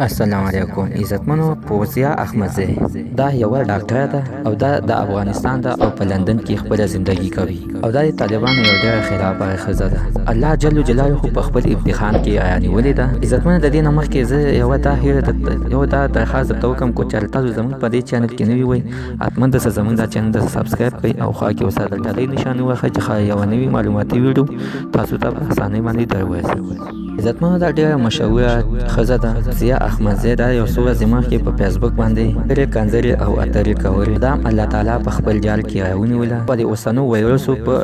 السلام علیکم عزتمنو. فوزیه احمدزی دا یوه ډاکټره ده او دا د افغانستان ده او په لندن کې خپله زندگی کوي او دا د طالبانو یو ډېره خلافه ښځه ده. الله جل جلاله خو په خپل امتحان کې رانیولې ده. عزتمنو د دې نه مخکې زه یو دا درخواست درته وکړم کو چې تاسو زموږ په دې چینل کې نوي وئ حتما دسه زموږ دا چینل دسه سبسکرایب کړئ او خوا کې ورسره د ډالۍ نښان ووهئ چې ښایي یوه نوي معلوماتي ویډیو تاسو ته په اسانۍ باندې در ورسوي. عزتمنو دا ډېره مشهوره ښځه ده. فوزیه احمدزی دا یو څو ورځې مخکې په فیسبوک باندې ډېرې کنځرې او اترې کولې. دا هم الله تعالی په خپل جال کې راونیوله. په دې اوسنو ویروسو په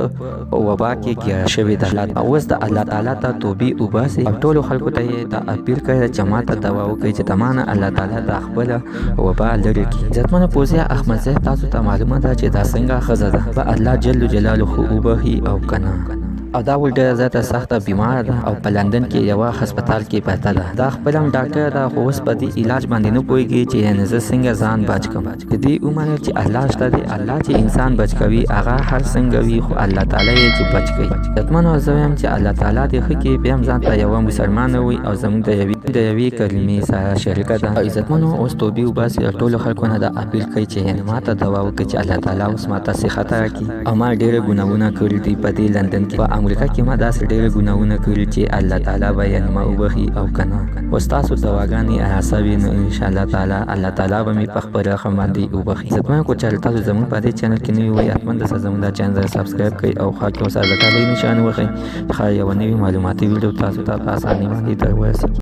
وبا کې ګیره شوې ده. اوس د الله تعالی ته توبې وباسي او ټولو خلکو ته یې دا اپیل کړی چې ما ته دوا وکړئ چې د ما نه الله تعالی دا خپله وبا لرې کړي. عزتمنو فوزیه احمدزی تاسو ته معلومه ده چې دا څنګه ښځه ده. به الله جل جلاله وبخي او کنه او دا ول ډېره زیاته سخته بیماره ده او په لندن کې یوه هسپتال کې پرته ده. دا خپل هم ډاکټره ده خو اوس په دې علاج باندې نه پوهېږي چې یعنې زه څنګه ځان بچ کړم. د دې ومنل چې الله شته دی. الله چې انسان بچ کوي هغه هر څنګه وي خو الله تعالی یې چې بچ کوي. عزتمنو زه وایم چې الله تعالی دې ښه کړي. بیا هم ځان ته یوه مسلمانه وي او زموږ د یوې کلمې سره شریکه ده. او عزتمنو اوس توبې وباسي او ټولو خلکو نه دا اپیل کوي چې یعنې ما ته دوا وکړي چې الله تعالی اوس ما ته صحت راکړي. او ما ډېره ګناهونه کړي دي په دې لندن کې. په امریکا کې ما داسې ډېرې ګناهونه کړي چې الله تعالی به یعنې ما وبخي او که نه اوس تاسو دواګانې احسا وي نو انشاءالله تعالی الله تعالی به مې په خپل رحم باندې وبخي. عزتمنو که چېرې تاسو زموږ په دې چینل کې نوي وئ حتما دسه زموږ دا چینل سبسکرایب کړئ او خوا کې ورسره د ډالۍ نښان ووهئ ښایي یوه نوې معلوماتي ویډیو تاسو ته په اسانۍ باندې در ورسي.